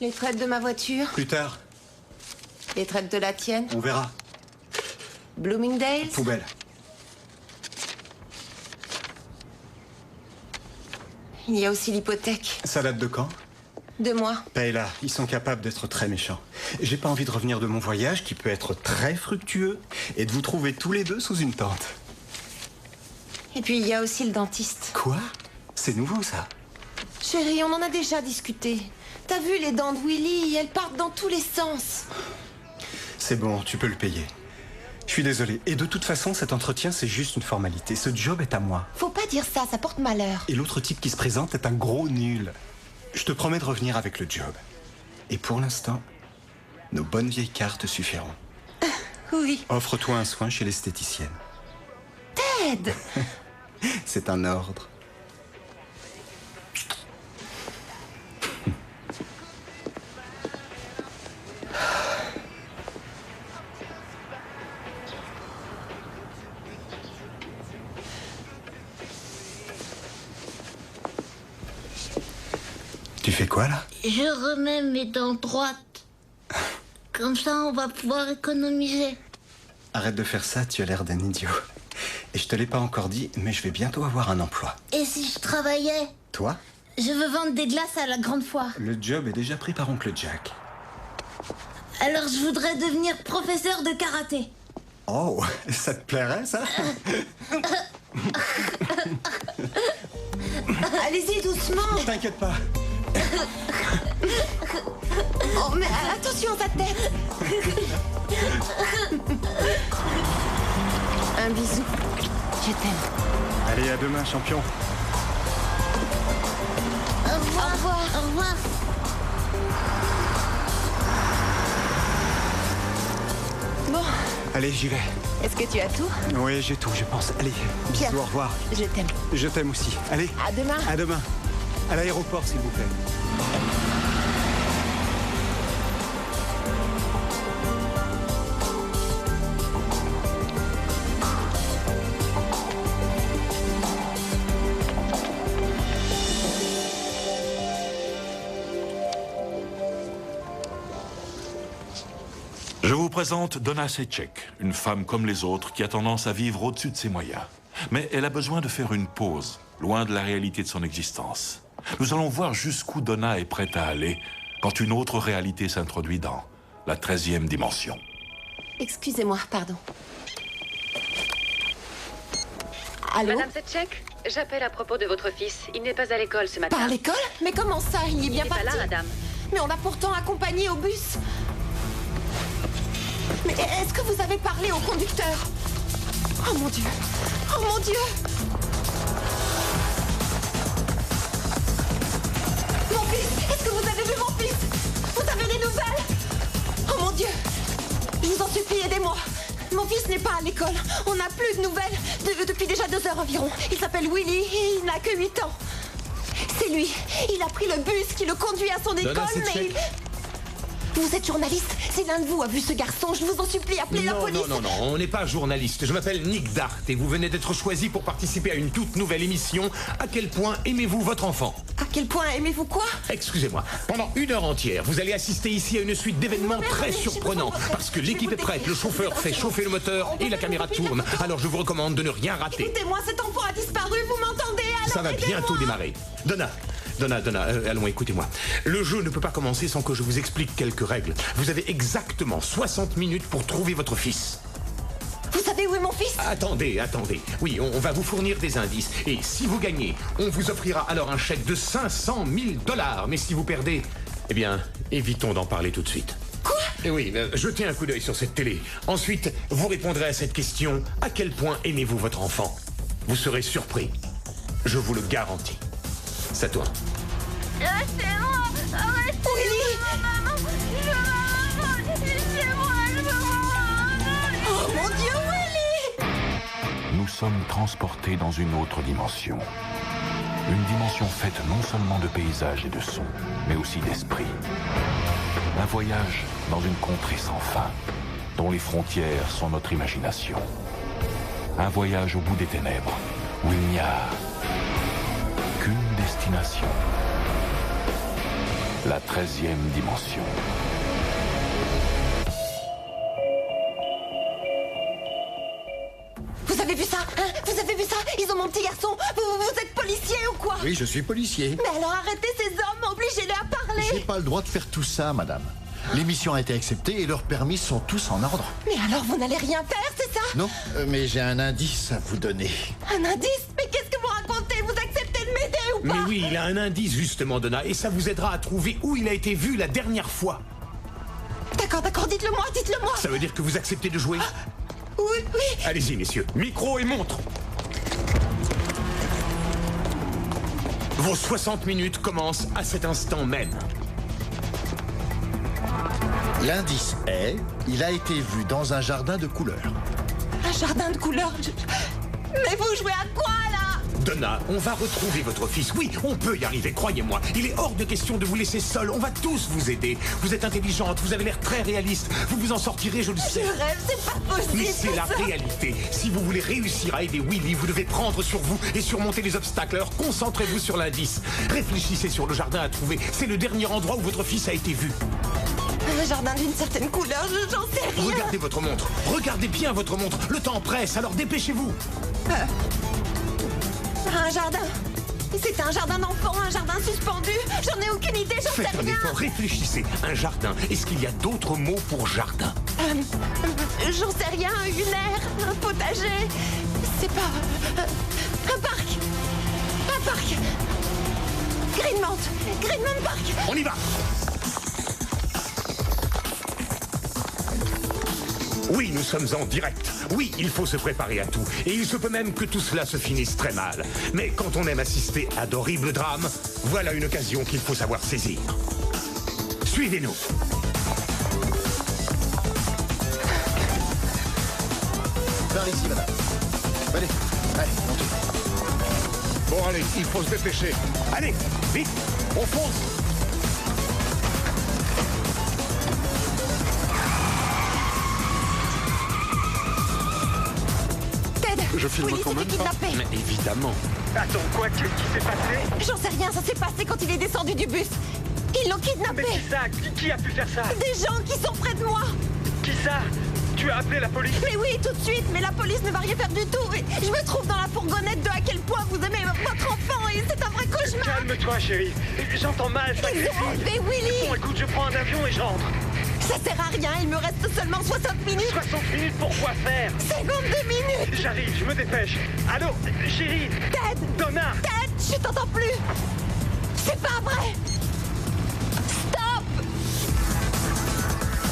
Les traites de ma voiture? Plus tard. Les traites de la tienne? On verra. Bloomingdale's? Poubelle. Il y a aussi l'hypothèque. Ça date de quand? 2 mois. Paye-la, ils sont capables d'être très méchants. J'ai pas envie de revenir de mon voyage, qui peut être très fructueux, et de vous trouver tous les deux sous une tente. Et puis il y a aussi le dentiste. Quoi? C'est nouveau, ça? Chérie, on en a déjà discuté. T'as vu les dents de Willy? Elles partent dans tous les sens. C'est bon, tu peux le payer. Je suis désolé. Et de toute façon, cet entretien, c'est juste une formalité. Ce job est à moi. Faut pas dire ça, ça porte malheur. Et l'autre type qui se présente est un gros nul. Je te promets de revenir avec le job. Et pour l'instant, nos bonnes vieilles cartes suffiront. Oui. Offre-toi un soin chez l'esthéticienne. Ted! C'est un ordre. Tu fais quoi, là? Je remets mes dents droites. Comme ça, on va pouvoir économiser. Arrête de faire ça, tu as l'air d'un idiot. Et je te l'ai pas encore dit, mais je vais bientôt avoir un emploi. Et si je travaillais? Toi? Je veux vendre des glaces à la grande foire. Le job est déjà pris par oncle Jack. Alors je voudrais devenir professeur de karaté. Oh, ça te plairait, ça? Allez-y doucement. T'inquiète pas. Oh, mais attention à ta tête. Un bisou. Je t'aime. Allez, à demain, champion. Au revoir. Au revoir. Au revoir. Bon, Allez, j'y vais. est-ce que tu as tout? Oui, j'ai tout, je pense. Allez, Bien. bisous, au revoir. Je t'aime. Je t'aime aussi. Allez. À demain. À demain. À l'aéroport, s'il vous plaît. Je vous présente Donna Secek, une femme comme les autres qui a tendance à vivre au-dessus de ses moyens. Mais elle a besoin de faire une pause, loin de la réalité de son existence. Nous allons voir jusqu'où Donna est prête à aller quand une autre réalité s'introduit dans la 13e dimension. Excusez-moi, pardon. Allô? Madame Setchek, j'appelle à propos de votre fils. Il n'est pas à l'école ce matin. Pas à l'école? Mais comment ça? Il est bien Il n'est pas parti. là, madame. Mais on l'a pourtant accompagné au bus. Mais est-ce que vous avez parlé au conducteur? Oh mon Dieu! Oh mon Dieu! Mon fils! Est-ce que vous avez vu mon fils? Vous avez des nouvelles? Oh mon Dieu! Je vous en supplie, aidez-moi! Mon fils n'est pas à l'école. On n'a plus de nouvelles depuis déjà 2 heures environ. Il s'appelle Willy et il n'a que 8 ans. C'est lui. Il a pris le bus qui le conduit à son école, mais... Vous êtes journaliste? C'est l'un de vous a vu ce garçon. Je vous en supplie, appelez la police. Non, on n'est pas journaliste. Je m'appelle Nick Dart et vous venez d'être choisi pour participer à une toute nouvelle émission. À quel point aimez-vous votre enfant? À quel point aimez-vous quoi? Excusez-moi. Pendant 1 heure entière, vous allez assister ici à une suite d'événements très surprenants. Parce que l'équipe est prête, le chauffeur fait chauffer le moteur et la caméra tourne. Alors je vous recommande de ne rien rater. Écoutez-moi, cet enfant a disparu, vous m'entendez? Alors Ça va aidez-moi. bientôt démarrer. Donna, allons, écoutez-moi. Le jeu ne peut pas commencer sans que je vous explique quelques règles. Vous avez exactement 60 minutes pour trouver votre fils. Vous savez où est mon fils? Attendez. Oui, on va vous fournir des indices. Et si vous gagnez, on vous offrira alors un chèque de 500 000 $. Mais si vous perdez, eh bien, évitons d'en parler tout de suite. Quoi? Et oui, jetez un coup d'œil sur cette télé. Ensuite, vous répondrez à cette question. À quel point aimez-vous votre enfant? Vous serez surpris. Je vous le garantis. C'est à toi. Arrêtez-moi! Arrêtez-moi! Willy! Maman! Laissez-moi! Je veux voir maman! Oh mon Dieu, Willy! Nous sommes transportés dans une autre dimension. Une dimension faite non seulement de paysages et de sons, mais aussi d'esprit. Un voyage dans une contrée sans fin, dont les frontières sont notre imagination. Un voyage au bout des ténèbres, où il n'y a qu'une destination. La 13e dimension. Vous avez vu ça, hein? Vous avez vu ça? Ils ont mon petit garçon. Vous êtes policier ou quoi? Oui, je suis policier. Mais alors arrêtez ces hommes, obligez-les à parler. J'ai pas le droit de faire tout ça, madame. L'émission a été acceptée et leurs permis sont tous en ordre. Mais alors vous n'allez rien faire, c'est ça? Non, mais j'ai un indice à vous donner. Un indice? Mais qu'est-ce que vous racontez? Vous acceptez de m'aider ou pas? Mais oui, il a un indice justement, Donna, et ça vous aidera à trouver où il a été vu la dernière fois. D'accord, dites-le-moi, dites-le-moi. Ça veut dire que vous acceptez de jouer? Oui. Allez-y, messieurs. Micro et montre. Vos 60 minutes commencent à cet instant même. L'indice est, il a été vu dans un jardin de couleurs. Un jardin de couleurs. Mais vous jouez à quoi, là? Donna, on va retrouver votre fils. Oui, on peut y arriver, croyez-moi. Il est hors de question de vous laisser seul. On va tous vous aider. Vous êtes intelligente, vous avez l'air très réaliste. Vous vous en sortirez, je le sais. Je rêve, c'est pas possible. Mais c'est la ça. réalité. Si vous voulez réussir à aider Willy, vous devez prendre sur vous et surmonter les obstacles. Alors concentrez-vous sur l'indice. Réfléchissez sur le jardin à trouver. C'est le dernier endroit où votre fils a été vu. Un jardin d'une certaine couleur, j'en sais rien. Regardez votre montre. Regardez bien votre montre. Le temps presse, alors dépêchez-vous. Un jardin. C'est un jardin d'enfants, un jardin suspendu. J'en ai aucune idée, j'en sais Faites un rien. effort, réfléchissez. Un jardin. Est-ce qu'il y a d'autres mots pour jardin? J'en sais rien, une aire, un potager. C'est pas... un parc. Un parc. Greenmount Park. On y va. Oui, nous sommes en direct. Oui, il faut se préparer à tout. Et il se peut même que tout cela se finisse très mal. Mais quand on aime assister à d'horribles drames, voilà une occasion qu'il faut savoir saisir. Suivez-nous. Par ici, madame. Allez, montez. Bon, allez, il faut se dépêcher. Allez, vite, on fonce. Je filme Willy quand s'est même fait pas. kidnapper. Mais évidemment. Attends, quoi? Qu'est-ce qui s'est passé? J'en sais rien, ça s'est passé quand il est descendu du bus. Ils l'ont Mais kidnappé. qui ça? Qui a pu faire ça? Des gens qui sont près de moi. Qui ça? Tu as appelé la police? Mais oui, tout de suite, mais la police ne va rien faire du tout. Et je me trouve dans la fourgonnette de à quel point vous aimez votre enfant et c'est un vrai cauchemar. Calme-toi, chérie. J'entends mal, ça Ils grésille. ont enlevé Willy. Bon, écoute, je prends un avion et je rentre. Ça sert à rien, il me reste seulement 60 minutes. 60 minutes pour quoi faire? 52 minutes. J'arrive, je me dépêche. Allô, chérie? Ted, Donna? Ted, je t'entends plus. C'est pas vrai. Stop.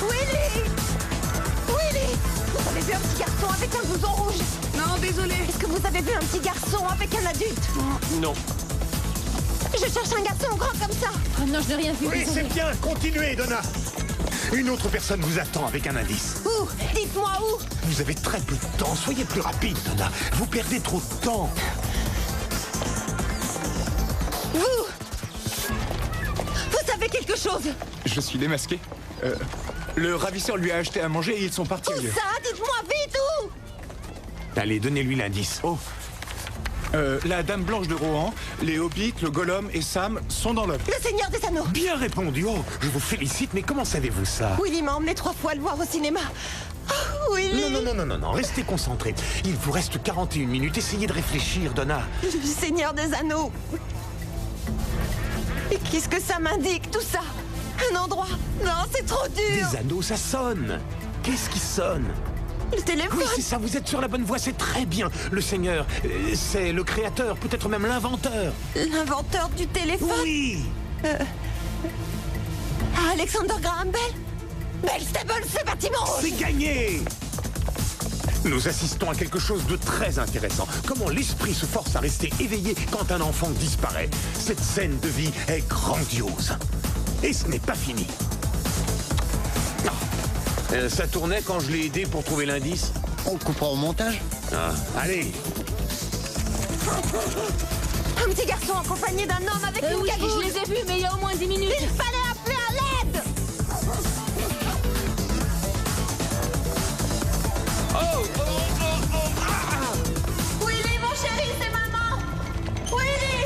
Willy. Vous avez vu un petit garçon avec un blouson rouge? Non, désolé. Est-ce que vous avez vu un petit garçon avec un adulte? Non. Je cherche un garçon grand comme ça. Oh non, je n'ai rien vu. Oui, désolé. c'est bien, continuez, Donna. Une autre personne vous attend avec un indice. Où? Dites-moi où. Vous avez très peu de temps, soyez plus rapide, Donna. Vous perdez trop de temps. Vous savez quelque chose? Je suis démasqué. Le ravisseur lui a acheté à manger et ils sont partis. Où ça? Dites-moi vite où. Allez, donnez-lui l'indice. Oh. La Dame Blanche de Rohan, les Hobbits, le Gollum et Sam sont dans l'œuvre. Le Seigneur des Anneaux. Bien répondu. Oh, je vous félicite, mais comment savez-vous ça? Willy m'a emmené 3 fois le voir au cinéma. Oh, Willy. Non, restez concentrés. Il vous reste 41 minutes. Essayez de réfléchir, Donna. Le Seigneur des Anneaux. Et qu'est-ce que ça m'indique, tout ça? Un endroit? Non, c'est trop dur. Des anneaux, ça sonne. Qu'est-ce qui sonne? Le téléphone. Oui, c'est ça, vous êtes sur la bonne voie, c'est très bien. Le Seigneur, c'est le créateur, peut-être même l'inventeur. L'inventeur du téléphone. Oui. Alexander Graham Bell. Bellstable, ce bâtiment rouge. C'est gagné. Nous assistons à quelque chose de très intéressant. Comment l'esprit se force à rester éveillé quand un enfant disparaît. Cette scène de vie est grandiose. Et ce n'est pas fini. Ça tournait quand je l'ai aidé pour trouver l'indice? On coupera au montage. Allez. Un petit garçon accompagné d'un homme avec une Oui, cagoule. je les ai vus, mais il y a au moins 10 minutes. Il fallait appeler à l'aide. Willy, mon chéri, c'est maman. Willy.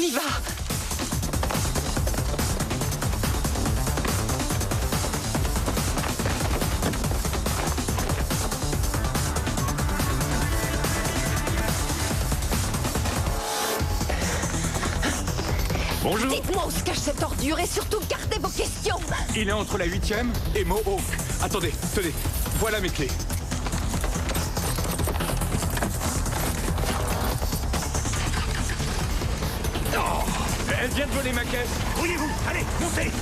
y va. Bonjour. Dites-moi où se cache cette ordure et surtout gardez vos questions. Il est entre la 8e et Mohawk. Attendez, tenez. Voilà mes clés. Oh, elle vient de voler ma caisse. Grouillez-vous. Allez, montez.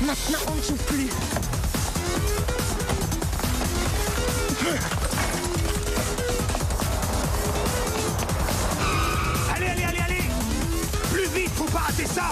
Maintenant, on ne joue plus. Allez, allez, allez, allez. Plus vite, faut pas rater ça.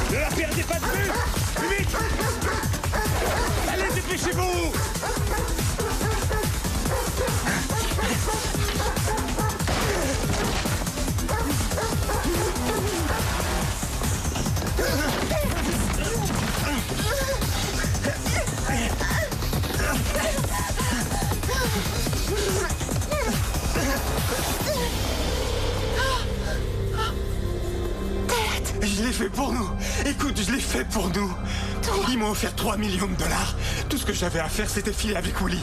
Ne la perdez pas de vue. Plus vite. Allez, dépêchez-vous. Je l'ai fait pour nous. Écoute, je l'ai fait pour nous. Ils m'ont offert 3 millions de dollars. Tout ce que j'avais à faire, c'était filer avec Wooly.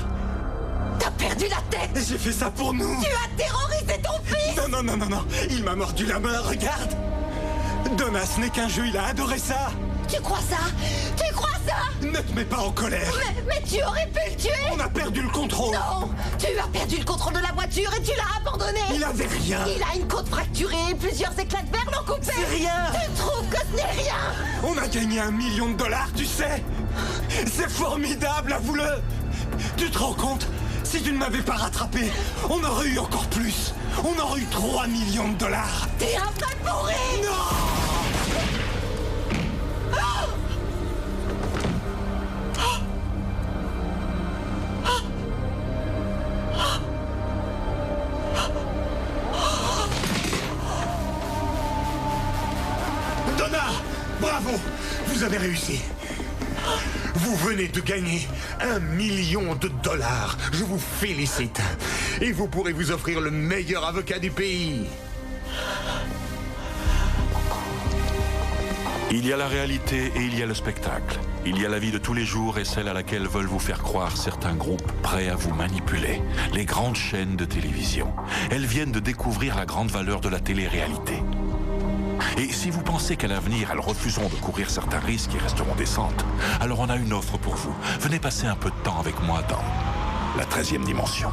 T'as perdu la tête. J'ai fait ça pour nous. Tu as terrorisé ton fils. Non, non, non, non, non. Il m'a mordu la main, regarde. Donna, ce n'est qu'un jeu, il a adoré ça. Tu crois ça? Tu crois ça? Ne te mets pas en colère. Mais tu aurais pu le tuer. On a perdu le contrôle. Non, tu as perdu le contrôle de la voiture et tu l'as abandonné. Il avait rien. Il a une côte fracturée et plusieurs éclats de verre l'ont coupé. C'est rien. Tu trouves que ce n'est rien? On a gagné 1 million de dollars, tu sais. C'est formidable, avoue-le. Tu te rends compte? Si tu ne m'avais pas rattrapé, on aurait eu encore plus. On aurait eu 3 millions de dollars. T'es un vrai pourri. Non. Donna, bravo. Vous avez réussi. Vous venez de gagner 1 million de dollars. Je vous félicite. Et vous pourrez vous offrir le meilleur avocat du pays. Il y a la réalité et il y a le spectacle. Il y a la vie de tous les jours et celle à laquelle veulent vous faire croire certains groupes prêts à vous manipuler. Les grandes chaînes de télévision. Elles viennent de découvrir la grande valeur de la télé-réalité. Et si vous pensez qu'à l'avenir, elles refuseront de courir certains risques et resteront décentes, alors on a une offre pour vous. Venez passer un peu de temps avec moi dans la 13e dimension.